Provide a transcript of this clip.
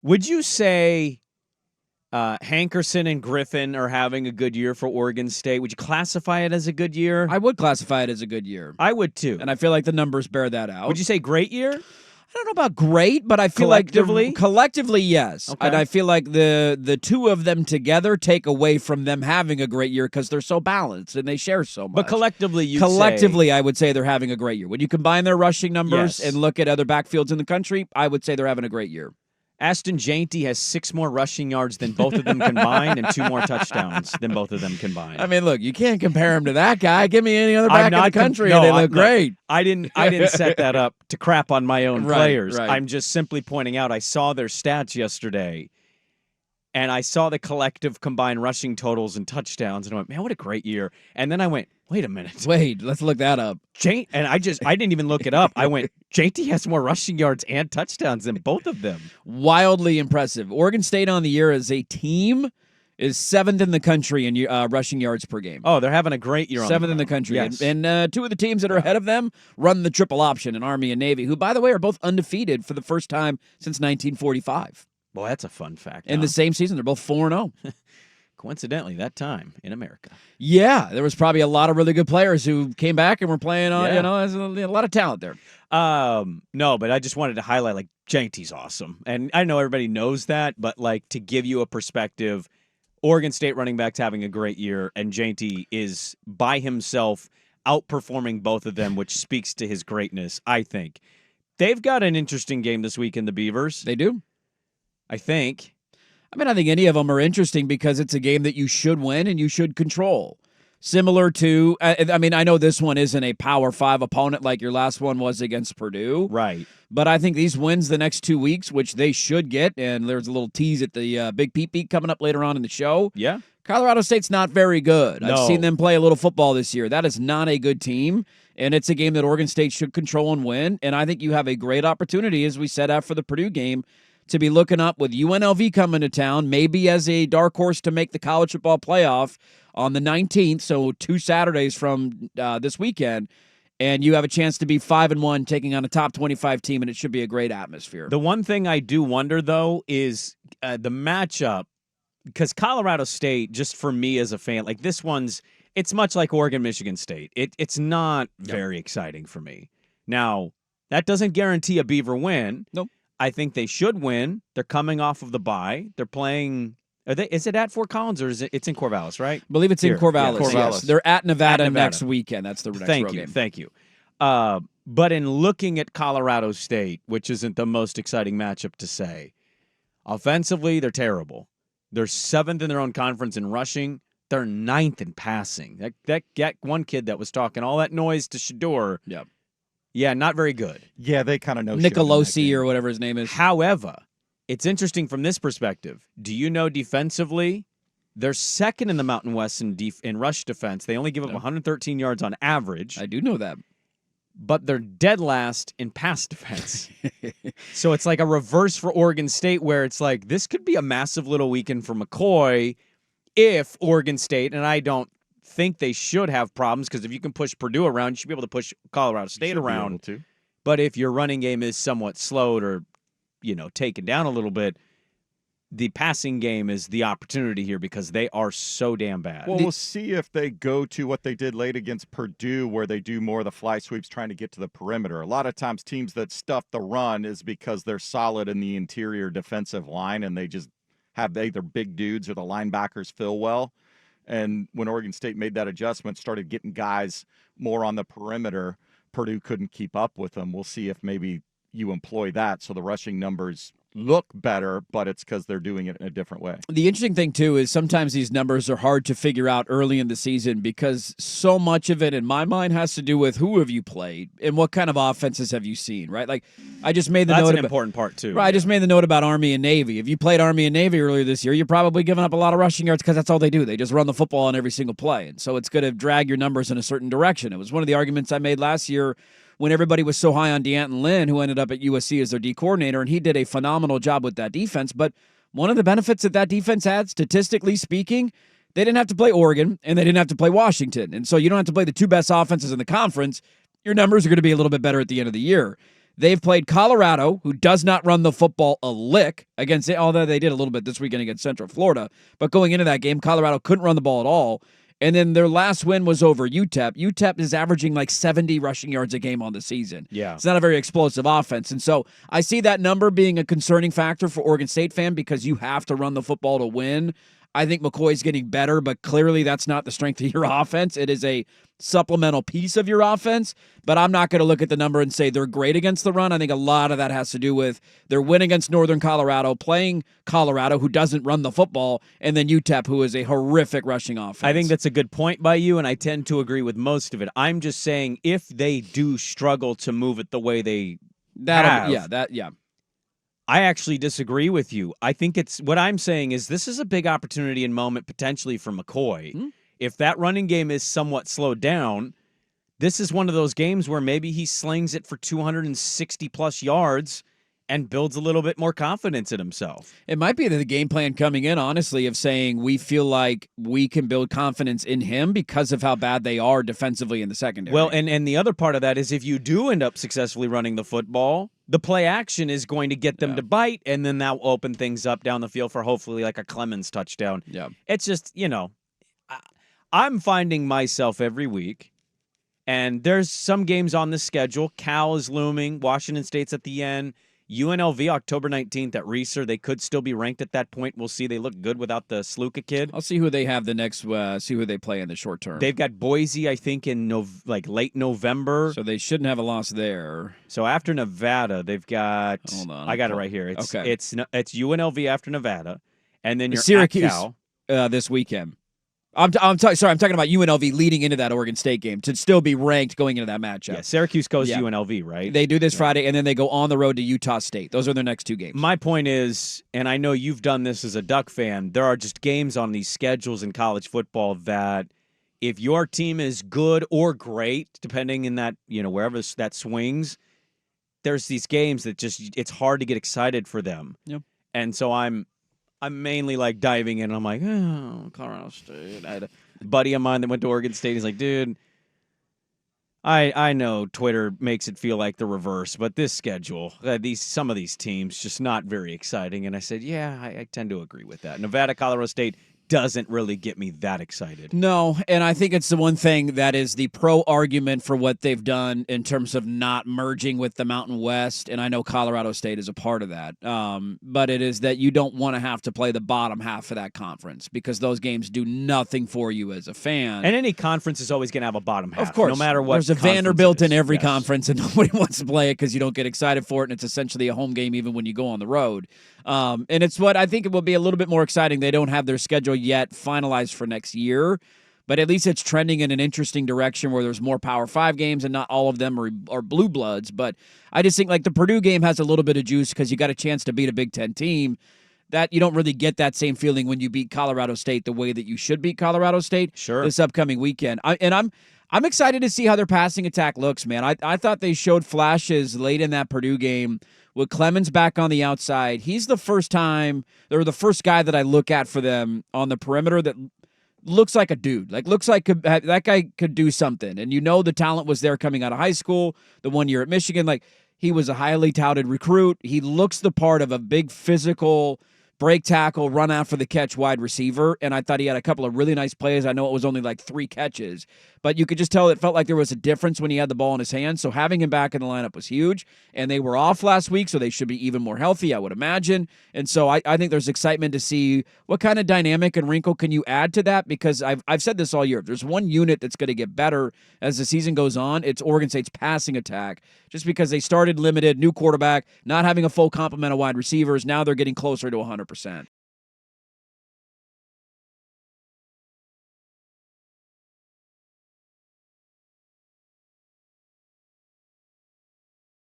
Would you say Hankerson and Griffin are having a good year for Oregon State? Would you classify it as a good year? I would classify it as a good year. I would too. And I feel like the numbers bear that out. Would you say great year? I don't know about great, but I feel collectively, yes. Okay. And I feel like the two of them together take away from them having a great year because they're so balanced and they share so much. But collectively, I would say they're having a great year. When you combine their rushing numbers and look at other backfields in the country, I would say they're having a great year. Aston Jainty has 6 more rushing yards than both of them combined and 2 more touchdowns than both of them combined. I mean, look, you can't compare him to that guy. Give me any other back in the country and they look great. I didn't set that up to crap on my own players. Right. I'm just simply pointing out I saw their stats yesterday, and I saw the collective combined rushing totals and touchdowns, and I went, man, what a great year. And then I went, wait a minute. Wait, let's look that up. And I didn't even look it up. I went, JT has more rushing yards and touchdowns than both of them. Wildly impressive. Oregon State on the year as a team is 7th in the country in rushing yards per game. Oh, they're having a great year. 7th in the country. Yes. And 2 of the teams that are ahead of them run the triple option in Army and Navy, who, by the way, are both undefeated for the first time since 1945. Boy, that's a fun fact. In the same season, they're both 4-0. Coincidentally, that time in America. Yeah, there was probably a lot of really good players who came back and were playing on, there's a lot of talent there. No, but I just wanted to highlight, like, Jainty's awesome. And I know everybody knows that, but, like, to give you a perspective, Oregon State running backs having a great year, and Jainty is, by himself, outperforming both of them, which speaks to his greatness, I think. They've got an interesting game this week in the Beavers. They do. I think. I mean, I think any of them are interesting because it's a game that you should win and you should control. Similar to, I mean, I know this one isn't a Power 5 opponent like your last one was against Purdue. Right. But I think these wins the next 2 weeks, which they should get, and there's a little tease at the Big Peep coming up later on in the show. Yeah. Colorado State's not very good. No. I've seen them play a little football this year. That is not a good team, and it's a game that Oregon State should control and win. And I think you have a great opportunity, as we said after the Purdue game, to be looking up with UNLV coming to town, maybe as a dark horse to make the college football playoff on the 19th, so 2 Saturdays from this weekend, and you have a chance to be 5-1 taking on a top 25 team, and it should be a great atmosphere. The one thing I do wonder, though, is the matchup, because Colorado State, just for me as a fan, like this one's, it's much like Oregon-Michigan State. It's not very exciting for me. Now, that doesn't guarantee a Beaver win. Nope. I think they should win. They're coming off of the bye. They're playing. Is it at Fort Collins or is it's in Corvallis? Right? I believe it's in Corvallis. Yeah, Corvallis. Yes. They're at Nevada next weekend. That's the next road game. Thank you. But in looking at Colorado State, which isn't the most exciting matchup to say, offensively they're terrible. They're 7th in their own conference in rushing. They're 9th in passing. That one kid that was talking all that noise to Shador. Yep. Yeah, not very good. Yeah, they kind of know Nicolosi or whatever his name is. However, it's interesting from this perspective. Do you know defensively, they're 2nd in the Mountain West in rush defense. They only give up 113 yards on average. I do know that. But they're dead last in pass defense. So it's like a reverse for Oregon State where it's like this could be a massive little weekend for McCoy if Oregon State, and I don't think they should have problems because if you can push Purdue around, you should be able to push Colorado State around. But if your running game is somewhat slowed or, taken down a little bit, the passing game is the opportunity here because they are so damn bad. Well, we'll see if they go to what they did late against Purdue where they do more of the fly sweeps trying to get to the perimeter. A lot of times teams that stuff the run is because they're solid in the interior defensive line and they just have either big dudes or the linebackers fill well. And when Oregon State made that adjustment, started getting guys more on the perimeter, Purdue couldn't keep up with them. We'll see if maybe you employ that so the rushing numbers look better, but it's because they're doing it in a different way. The interesting thing, too, is sometimes these numbers are hard to figure out early in the season because so much of it, in my mind, has to do with who have you played and what kind of offenses have you seen, right? Like, I just made the note. That's an important part, too. Right, I just made the note about Army and Navy. If you played Army and Navy earlier this year, you're probably giving up a lot of rushing yards because that's all they do. They just run the football on every single play. And so it's going to drag your numbers in a certain direction. It was one of the arguments I made last year when everybody was so high on D'Anton Lynn, who ended up at USC as their D coordinator, and he did a phenomenal job with that defense. But one of the benefits that defense had, statistically speaking, they didn't have to play Oregon, and they didn't have to play Washington. And so you don't have to play the 2 best offenses in the conference. Your numbers are going to be a little bit better at the end of the year. They've played Colorado, who does not run the football a lick against it, although they did a little bit this weekend against Central Florida. But going into that game, Colorado couldn't run the ball at all. And then their last win was over UTEP. UTEP is averaging like 70 rushing yards a game on the season. Yeah. It's not a very explosive offense. And so I see that number being a concerning factor for Oregon State fan because you have to run the football to win. I think McCoy's getting better, but clearly that's not the strength of your offense. It is a supplemental piece of your offense, but I'm not going to look at the number and say they're great against the run. I think a lot of that has to do with their win against Northern Colorado, playing Colorado, who doesn't run the football, and then UTEP, who is a horrific rushing offense. I think that's a good point by you, and I tend to agree with most of it. I'm just saying if they do struggle to move it the way they have, I actually disagree with you. I think what I'm saying is this is a big opportunity and moment potentially for McCoy. Mm-hmm. If that running game is somewhat slowed down, this is one of those games where maybe he slings it for 260-plus yards and builds a little bit more confidence in himself. It might be the game plan coming in, honestly, of saying we feel like we can build confidence in him because of how bad they are defensively in the secondary. Well, and the other part of that is if you do end up successfully running the football, the play action is going to get them to bite, and then that will open things up down the field for hopefully like a Clemens touchdown. Yeah. It's just, I'm finding myself every week, and there's some games on the schedule. Cal is looming. Washington State's at the end. UNLV October 19th at Reeser. They could still be ranked at that point. We'll see. They look good without the Sluka kid. I'll see who they have the next. See who they play in the short term. They've got Boise, I think, in late November. So they shouldn't have a loss there. So after Nevada, they've got. Hold on, I got it right here. It's okay. It's UNLV after Nevada, and then you're Syracuse at Cal. this weekend. I'm talking about UNLV leading into that Oregon State game to still be ranked going into that matchup. Yeah, Syracuse goes to UNLV, right? They do this Friday, and then they go on the road to Utah State. Those are their next two games. My point is, and I know you've done this as a Duck fan, there are just games on these schedules in college football that if your team is good or great, depending in that, wherever that swings, there's these games that just, it's hard to get excited for them. Yep. And so I'm mainly like diving in. And I'm like, oh, Colorado State. I had a buddy of mine that went to Oregon State. He's like, dude, I know Twitter makes it feel like the reverse, but this schedule, some of these teams, just not very exciting. And I said, yeah, I tend to agree with that. Nevada, Colorado State doesn't really get me that excited. No, and I think it's the one thing that is the pro argument for what they've done in terms of not merging with the Mountain West, and I know Colorado State is a part of that, but it is that you don't want to have to play the bottom half of that conference because those games do nothing for you as a fan. And any conference is always going to have a bottom half, of course, no matter what. There's a Vanderbilt in every conference, and nobody wants to play it because you don't get excited for it, and it's essentially a home game even when you go on the road. And it's what I think it will be a little bit more exciting. They don't have their schedule yet finalized for next year, but at least it's trending in an interesting direction where there's more Power 5 games and not all of them are blue bloods. But I just think like the Purdue game has a little bit of juice because you got a chance to beat a Big Ten team that you don't really get that same feeling when you beat Colorado State the way that you should beat Colorado State this upcoming weekend. I'm excited to see how their passing attack looks, man. I thought they showed flashes late in that Purdue game with Clemens back on the outside. He's the first guy that I look at for them on the perimeter that looks like a dude. Like, looks like that guy could do something. And the talent was there coming out of high school, the 1 year at Michigan. Like, he was a highly touted recruit. He looks the part of a big physical break tackle, run out for the catch wide receiver, and I thought he had a couple of really nice plays. I know it was only like 3 catches, but you could just tell it felt like there was a difference when he had the ball in his hands, so having him back in the lineup was huge, and they were off last week, so they should be even more healthy, I would imagine, and so I think there's excitement to see what kind of dynamic and wrinkle can you add to that, because I've said this all year. If there's one unit that's going to get better as the season goes on, it's Oregon State's passing attack, just because they started limited, new quarterback, not having a full complement of wide receivers. Now they're getting closer to 100%.